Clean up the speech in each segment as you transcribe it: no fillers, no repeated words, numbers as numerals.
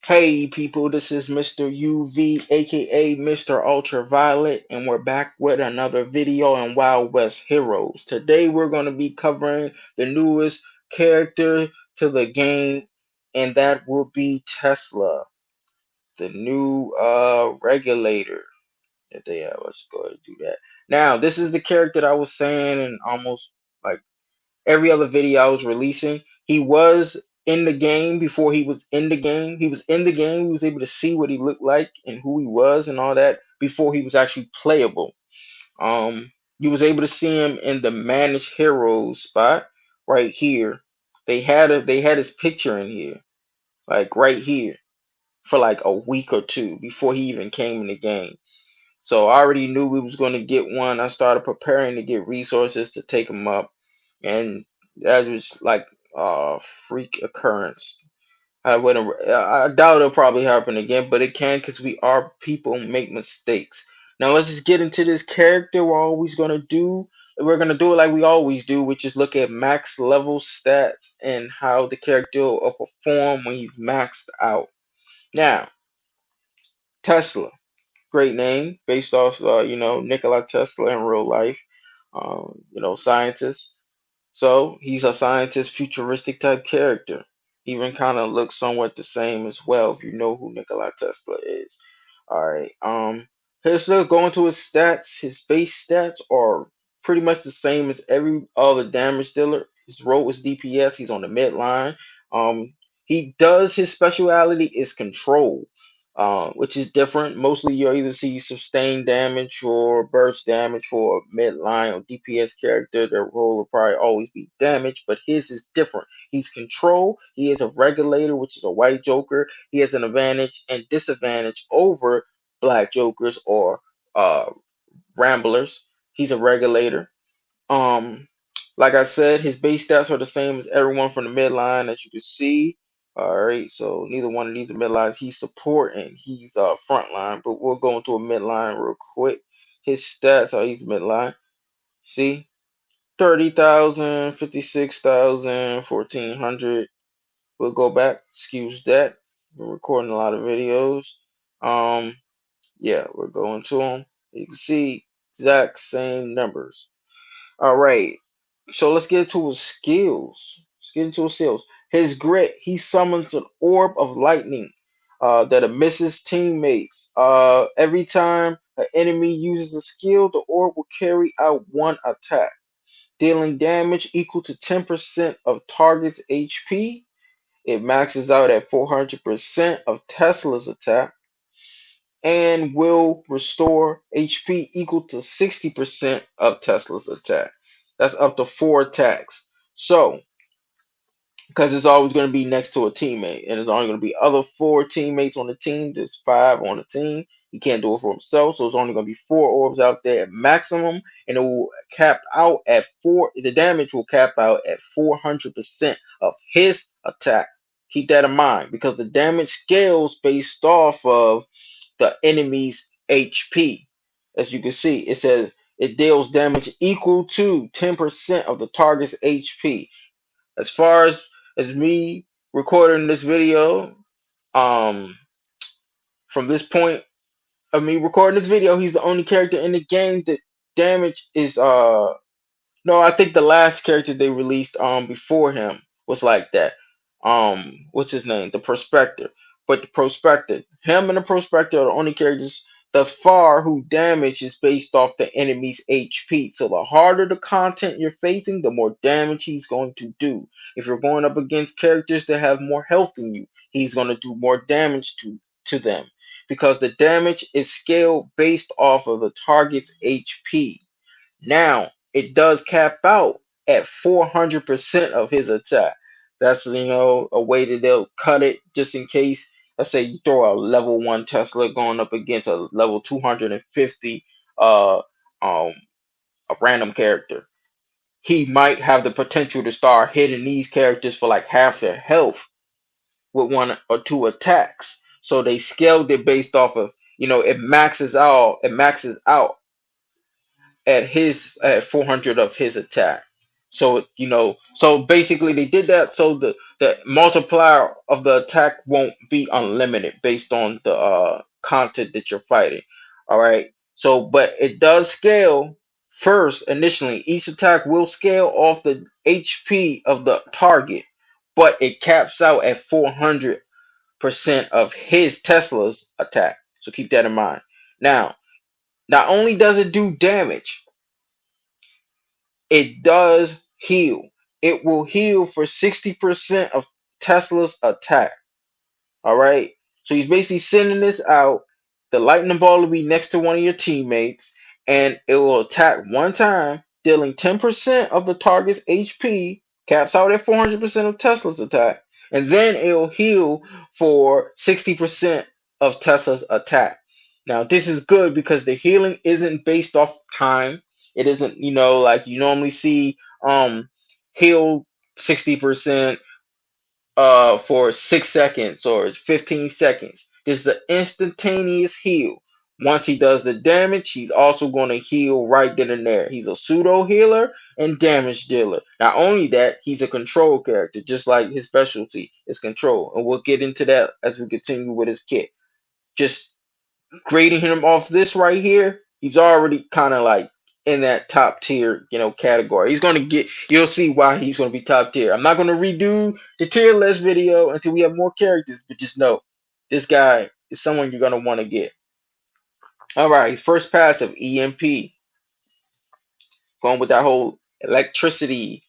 Hey people, this is Mr. UV aka Mr. Ultraviolet, and we're back with another video on Wild West Heroes. Today we're going to be covering the newest character to the game, and that will be Tesla, the new regulator that they have. Let's go ahead and do that. Now, this is the character that I was saying in almost like every other video I was releasing. He was in the game before he was in the game. He was in the game. We was able to see what he looked like and who he was and all that before he was actually playable. You was able to see him in the managed heroes spot right here. They had his picture in here, like right here, for like a week or two before he even came in the game. So I already knew we was going to get one. I started preparing to get resources to take him up, and that was like a freak occurrence. I wouldn't. I doubt it'll probably happen again, but it can because we are people and make mistakes. Now let's just get into this character. We're gonna do it like we always do, which is look at max level stats and how the character will perform when he's maxed out. Now, Tesla. Great name based off, Nikola Tesla in real life. Scientist. So he's a scientist, futuristic type character. Even kind of looks somewhat the same as well if you know who Nikola Tesla is. All right. Here's going to his stats. His base stats are pretty much the same as every other damage dealer. His role is DPS. He's on the mid line. He does his speciality is control, which is different. Mostly you'll either see sustained damage or burst damage for a mid line or DPS character. Their role will probably always be damage, but his is different. He's control. He is a regulator, which is a white joker. He has an advantage and disadvantage over black jokers or uh ramblers. He's a regulator. Um, like I said, his base stats are the same as everyone from the midline, as you can see. All right, so neither one of these are midlines. He's support and he's front line, but we'll go into a midline real quick. His stats are he's midline. See, 30,000, 56,000, 1,400. We'll go back. Excuse that. We're recording a lot of videos. Um, yeah, we're going to them. You can see exact same numbers. All right. So let's get into his skills. Let's get into his skills. His grit, he summons an orb of lightning that misses teammates. Every time an enemy uses a skill, the orb will carry out one attack, dealing damage equal to 10% of target's HP. It maxes out at 400% of Tesla's attack and will restore HP equal to 60% of Tesla's attack. That's up to 4 attacks. So, because it's always going to be next to a teammate, and there's only going to be other 4 teammates on the team. There's 5 on the team. He can't do it for himself, so it's only going to be 4 orbs out there at maximum, and it will cap out at 4. The damage will cap out at 400% of his attack. Keep that in mind because the damage scales based off of the enemy's HP. As you can see, it says it deals damage equal to 10% of the target's HP. As far as me recording this video, um, from this point of me recording this video, he's the only character in the game that damage is no, I think the last character they released before him was like that. What's his name? The Prospector. But the Prospector, him and the Prospector are the only characters thus far who damage is based off the enemy's HP. So the harder the content you're facing, the more damage he's going to do. If you're going up against characters that have more health than you, he's going to do more damage to them. Because the damage is scaled based off of the target's HP. Now, it does cap out at 400% of his attack. That's, a way that they'll cut it just in case. Let's say you throw a level 1 Tesla going up against a level 250 uh um a random character. He might have the potential to start hitting these characters for like half their health with 1 or 2 attacks. So they scaled it based off of, it maxes out at 400 of his attack. So so basically they did that so the multiplier of the attack won't be unlimited based on the content that you're fighting. All right. So, but it does scale first initially. Each attack will scale off the HP of the target, but it caps out at 400% of his Tesla's attack. So keep that in mind. Now, not only does it do damage, it does heal. It will heal for 60% of Tesla's attack. All right. So he's basically sending this out. The lightning ball will be next to one of your teammates, and it will attack one time, dealing 10% of the target's HP, caps out at 400% of Tesla's attack, and then it'll heal for 60% of Tesla's attack. Now, this is good because the healing isn't based off time. It isn't, like you normally see heal 60%, for 6 seconds or 15 seconds. This is the instantaneous heal. Once he does the damage, he's also going to heal right then and there. He's a pseudo healer and damage dealer. Not only that, he's a control character, just like his specialty is control. And we'll get into that as we continue with his kit. Just grading him off this right here, he's already kind of like in that top tier, category. He's gonna get. You'll see why he's gonna be top tier. I'm not gonna redo the tier list video until we have more characters, but just know this guy is someone you're gonna want to get. All right, his first passive EMP, going with that whole electricity,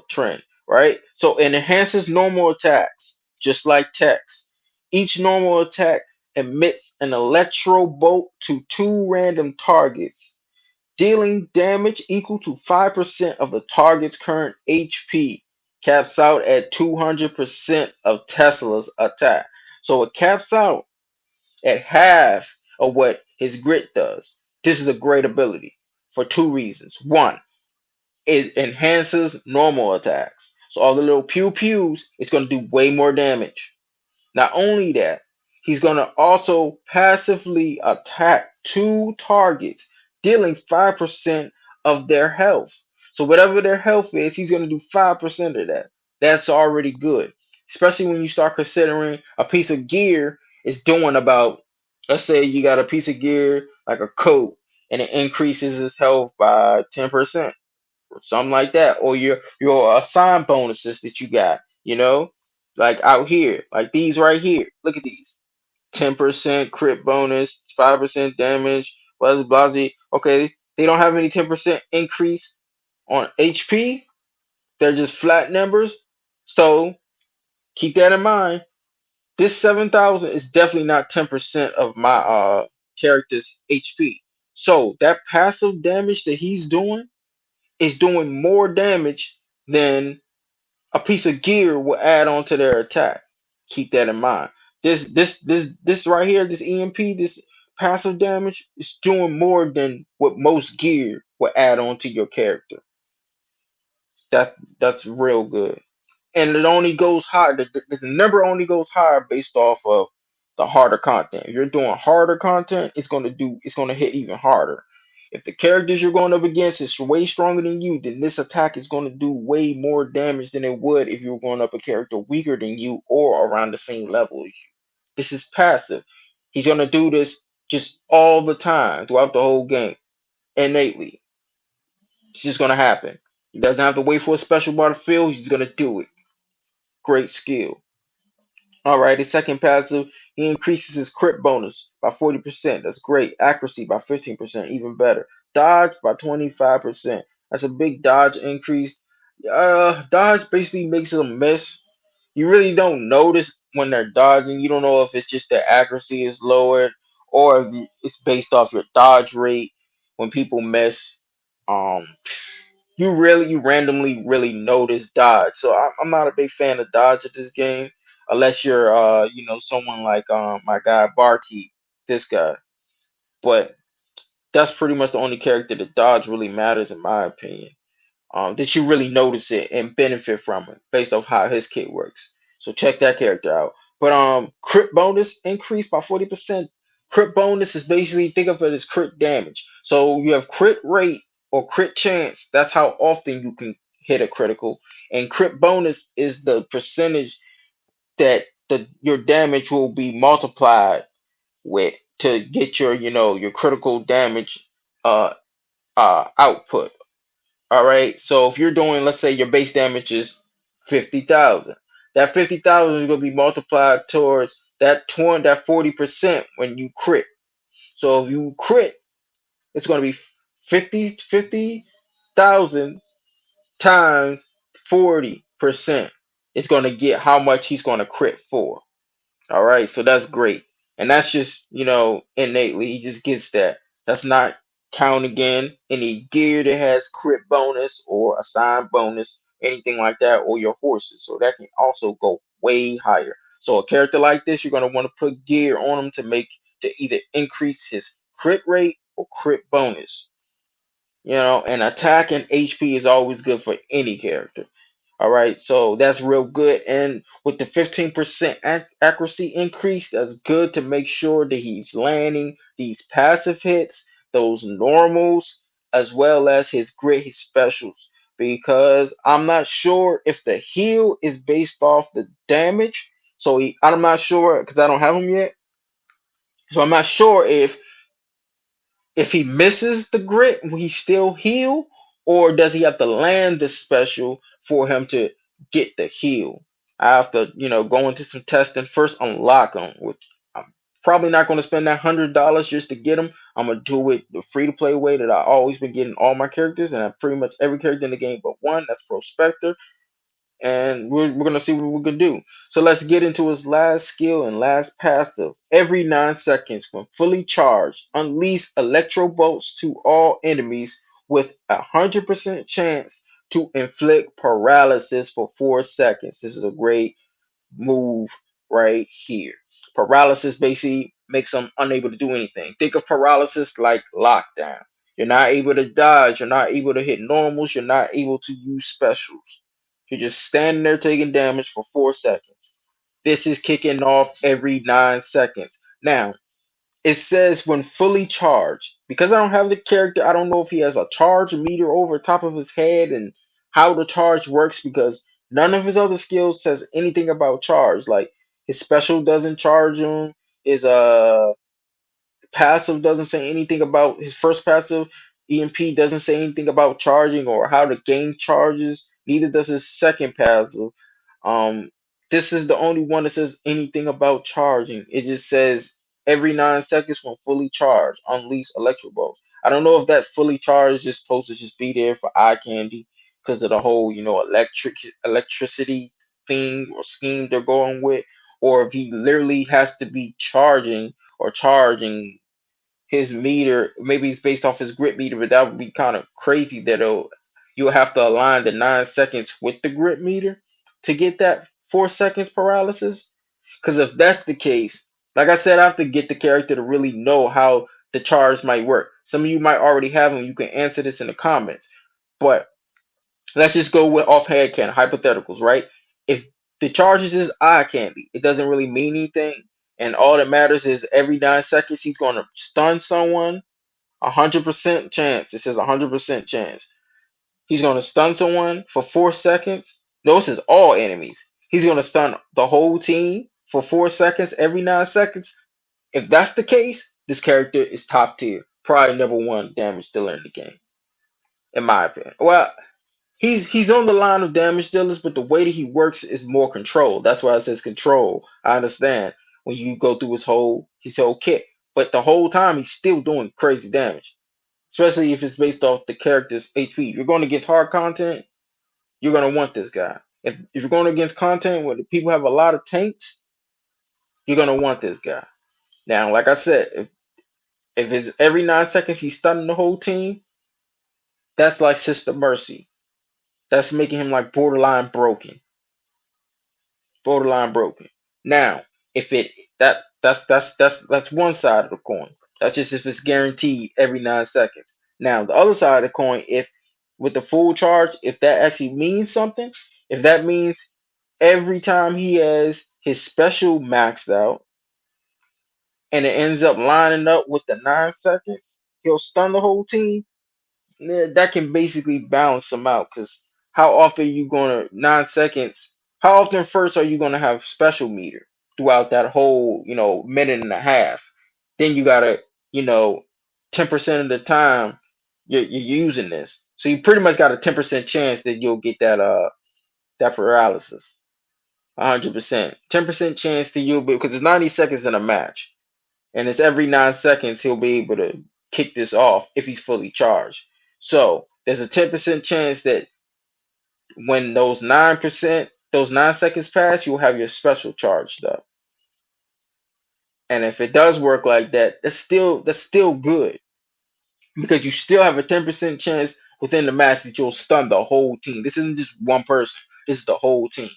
trend, right? So it enhances normal attacks, just like text. Each normal attack emits an electro bolt to two random targets, dealing damage equal to 5% of the target's current HP. Caps out at 200% of Tesla's attack. So it caps out at half of what his grit does. This is a great ability for two reasons. One, it enhances normal attacks. So all the little pew pews, it's going to do way more damage. Not only that, he's going to also passively attack two targets, dealing 5% of their health. So whatever their health is, he's going to do 5% of that. That's already good. Especially when you start considering a piece of gear is doing about, let's say you got a piece of gear like a coat, and it increases his health by 10% or something like that, or your assign bonuses that you got, like out here, like these right here. Look at these: 10% crit bonus, 5% damage, blah blah blah. Okay, they don't have any 10% increase on HP. They're just flat numbers. So keep that in mind. This 7,000 is definitely not 10% of my character's HP. So that passive damage that he's doing is doing more damage than a piece of gear will add on to their attack. Keep that in mind. This right here, this EMP, this passive damage, is doing more than what most gear will add on to your character. That's real good. And it only goes higher. The number only goes higher based off of the harder content. If you're doing harder content, it's gonna hit even harder. If the characters you're going up against is way stronger than you, then this attack is going to do way more damage than it would if you were going up a character weaker than you or around the same level as you. This is passive. He's gonna do this just all the time throughout the whole game, innately. It's just gonna happen. He doesn't have to wait for a special bar to fill. He's gonna do it. Great skill. Alright, his second passive, he increases his crit bonus by 40%. That's great. Accuracy by 15%, even better. Dodge by 25%. That's a big dodge increase. Dodge basically makes them miss. You really don't notice when they're dodging. You don't know if it's just their accuracy is lowered or if it's based off your dodge rate when people miss. Um, you randomly really notice dodge. So I'm not a big fan of dodge at this game, unless you're someone like my guy Barkeep, this guy. But that's pretty much the only character that dodge really matters in my opinion. That you really notice it and benefit from it based off how his kit works. So check that character out. But crit bonus increased by 40%. Crit bonus is basically, think of it as crit damage. So you have crit rate or crit chance. That's how often you can hit a critical. And crit bonus is the percentage that your damage will be multiplied with to get your your critical damage uh output. All right. So if you're doing, let's say your base damage is 50,000, that 50,000 is going to be multiplied towards that 40% when you crit. So if you crit, it's going to be 50,000 times 40%. It's going to get how much he's going to crit for. All right, so that's great. And that's just, innately, he just gets that. That's not counting in any gear that has crit bonus or a sign bonus, anything like that, or your horses. So that can also go way higher. So a character like this, you're going to want to put gear on him to either increase his crit rate or crit bonus. And attack and HP is always good for any character. All right, so that's real good. And with the 15% accuracy increase, that's good to make sure that he's landing these passive hits, those normals, as well as his grit, his specials. Because I'm not sure if the heal is based off the damage. I'm not sure because I don't have him yet. So I'm not sure if he misses the grit, will he still heal, or does he have to land the special for him to get the heal? I have to, go into some testing first, unlock him, which I'm probably not going to spend that $100 just to get him. I'm gonna do it the free to play way that I always been getting all my characters, and I pretty much every character in the game but one. That's Prospector, and we're gonna see what we can do. So let's get into his last skill and last passive. Every 9 seconds, when fully charged, unleash electro bolts to all enemies with 100% chance to inflict paralysis for 4 seconds. This is a great move right here. Paralysis basically makes them unable to do anything. Think of paralysis like lockdown. You're not able to dodge, you're not able to hit normals, you're not able to use specials. You're just standing there taking damage for 4 seconds. This is kicking off every 9 seconds. Now, it says when fully charged. Because I don't have the character, I don't know if he has a charge meter over top of his head and how the charge works because none of his other skills says anything about charge. Like his special doesn't charge him. His passive doesn't say anything about his first passive. EMP doesn't say anything about charging or how to gain charges. Neither does his second passive. Um, this is the only one that says anything about charging. It just says every 9 seconds when fully charged, unleash electro bolts. I don't know if that fully charged is supposed to just be there for eye candy because of the whole, electricity thing or scheme they're going with, or if he literally has to be charging or charging his meter. Maybe it's based off his grit meter, but that would be kind of crazy that you'll have to align the 9 seconds with the grit meter to get that 4 seconds paralysis. Because if that's the case, like I said, I have to get the character to really know how the charge might work. Some of you might already have them. You can answer this in the comments. But let's just go with off head can hypotheticals, right? If the charges is eye candy, it doesn't really mean anything, and all that matters is every 9 seconds he's going to stun someone. 100% chance. It says 100% chance. He's going to stun someone for 4 seconds. No, this is all enemies. He's going to stun the whole team for 4 seconds every 9 seconds. If that's the case, this character is top tier. Probably number one damage dealer in the game, in my opinion. Well, he's on the line of damage dealers, but the way that he works is more controlled. That's why it says control. I understand when you go through his whole kit, but the whole time he's still doing crazy damage. Especially if it's based off the character's HP. If you're going against hard content, you're gonna want this guy. If you're going against content where the people have a lot of tanks, you're gonna want this guy. Now, like I said, if it's every 9 seconds he's stunning the whole team, that's like Sister Mercy. That's making him like borderline broken. Now, if it that's one side of the coin. That's just if it's guaranteed every 9 seconds. Now, the other side of the coin, if with the full charge, if that actually means something, if that means every time he has his special maxed out and it ends up lining up with the 9 seconds, he'll stun the whole team. That can basically balance him out because how often you gonna 9 seconds? How often first are you gonna have special meter throughout that whole minute and a half? Then you gotta 10% of the time you're using this, so you pretty much got a 10% chance that you'll get that paralysis. 100%, 10% chance that you'll be because it's 90 seconds in a match, and it's every 9 seconds he'll be able to kick this off if he's fully charged. So there's a 10% chance that when those 9 seconds pass, you'll have your special charged up. And if it does work like that, that's still good because you still have a 10% chance within the match that you'll stun the whole team. This isn't just one person. This is the whole team.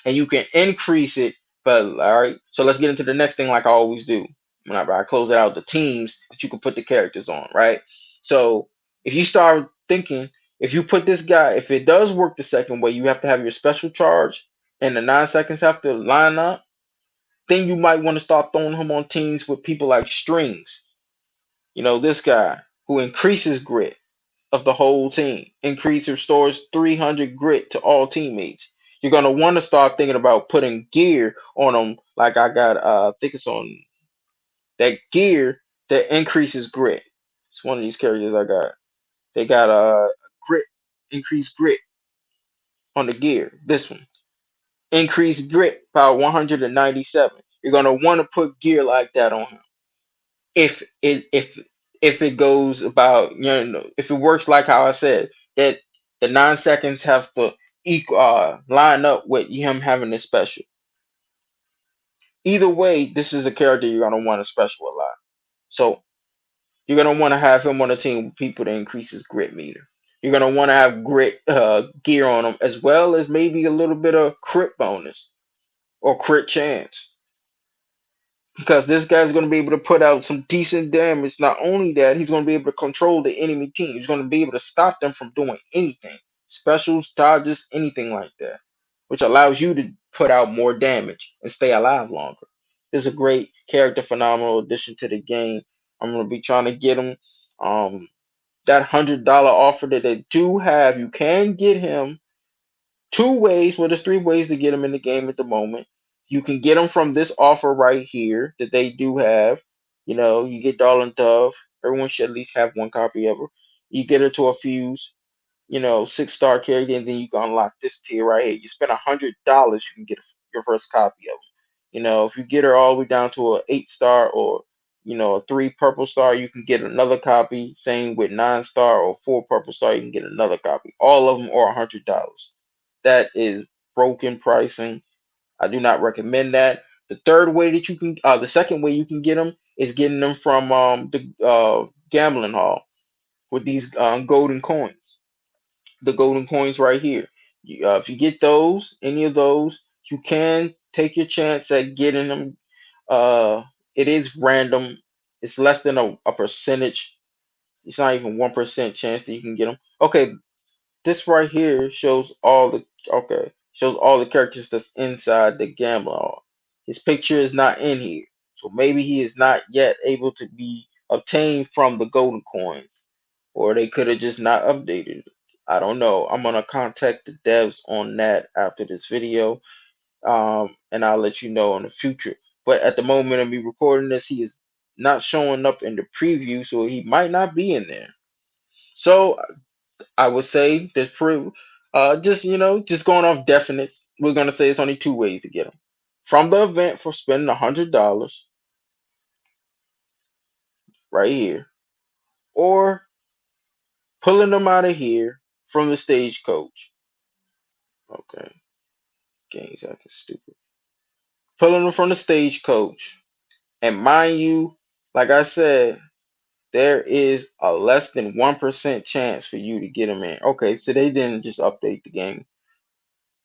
And you can increase it, but all right. So let's get into the next thing like I always do. Whenever I close it out, the teams that you can put the characters on, right? So if you start thinking, if you put this guy, if it does work the second way, you have to have your special charge and the 9 seconds have to line up, then you might want to start throwing him on teams with people like strings. This guy who increases grit of the whole team. Increase restores 300 grit to all teammates. You're gonna want to start thinking about putting gear on them. Like I got, I think it's on that gear that increases grit. It's one of these characters I got. They got grit, increased grit on the gear. This one, increased grit by 197. You're gonna want to put gear like that on him. If it goes about if it works like how I said that the 9 seconds have to line up with him having this special. Either way, this is a character you're gonna want to special a lot. So you're gonna want to have him on a team with people that increase his grit meter. You're gonna want to have grit gear on him as well as maybe a little bit of crit bonus or crit chance. Because this guy's going to be able to put out some decent damage. Not only that, he's going to be able to control the enemy team. He's going to be able to stop them from doing anything. Specials, dodges, anything like that. Which allows you to put out more damage and stay alive longer. This is a great character, phenomenal addition to the game. I'm going to be trying to get him. That $100 offer that they do have, you can get him two ways. Well, there's three ways to get them in the game at the moment. You can get them from this offer right here that they do have. You get Darling Dove. Everyone should at least have one copy of her. You get her to a fuse, 6-star character, and then you can unlock this tier right here. You spend $100, you can get your first copy of them. If you get her all the way down to a 8-star or a 3 purple star, you can get another copy. Same with 9-star or 4 purple star, you can get another copy. All of them are $100. That is broken pricing. I do not recommend that. The second way you can get them is getting them from the gambling hall with these golden coins. The golden coins right here. If you get any of those, you can take your chance at getting them. It is random. It's less than a percentage. It's not even 1% chance that you can get them. Okay, this right here shows all the characters that's inside the gambler hall. His picture is not in here, so maybe he is not yet able to be obtained from the golden coins, or they could have just not updated it. I don't know. I'm gonna contact the devs on that after this video, and I'll let you know in the future. But at the moment of me recording this, he is not showing up in the preview, so he might not be in there. So I would say there's pretty, just going off definites, we're gonna say it's only two ways to get them: from the event for spending $100 right here, or pulling them out of here from the stagecoach. Okay, game's acting stupid. Pulling them from the stagecoach, and mind you, like I said, there is a less than 1% chance for you to get him in. Okay, so they didn't just update the game.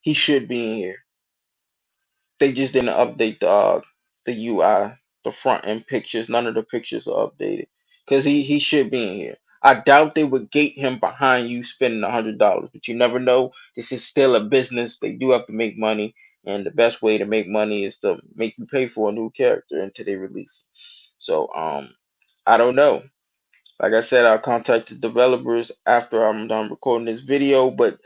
He should be in here. They just didn't update the UI, the front end pictures. None of the pictures are updated because he should be in here. I doubt they would gate him behind you spending $100, but you never know. This is still a business. They do have to make money, and the best way to make money is to make you pay for a new character until they release it. So I don't know. Like I said, I'll contact the developers after I'm done recording this video, but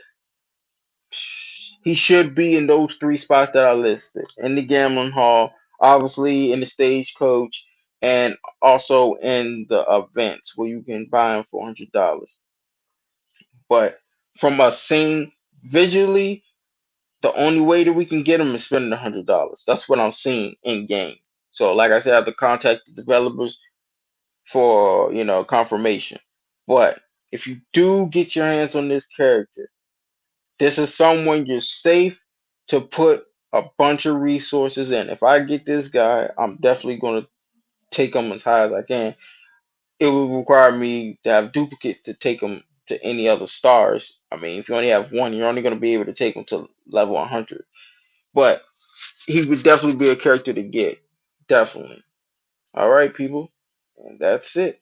he should be in those three spots that I listed. In the gambling hall, obviously in the stagecoach, and also in the events where you can buy him for $100. But from a scene visually, the only way that we can get him is spending $100. That's what I'm seeing in game. So like I said, I have to contact the developers for confirmation. But if you do get your hands on this character, this is someone you're safe to put a bunch of resources in. If I get this guy, I'm definitely going to take him as high as I can. It would require me to have duplicates to take him to any other stars. I mean, if you only have one, you're only going to be able to take him to level 100. But he would definitely be a character to get. Definitely. All right, people. And that's it.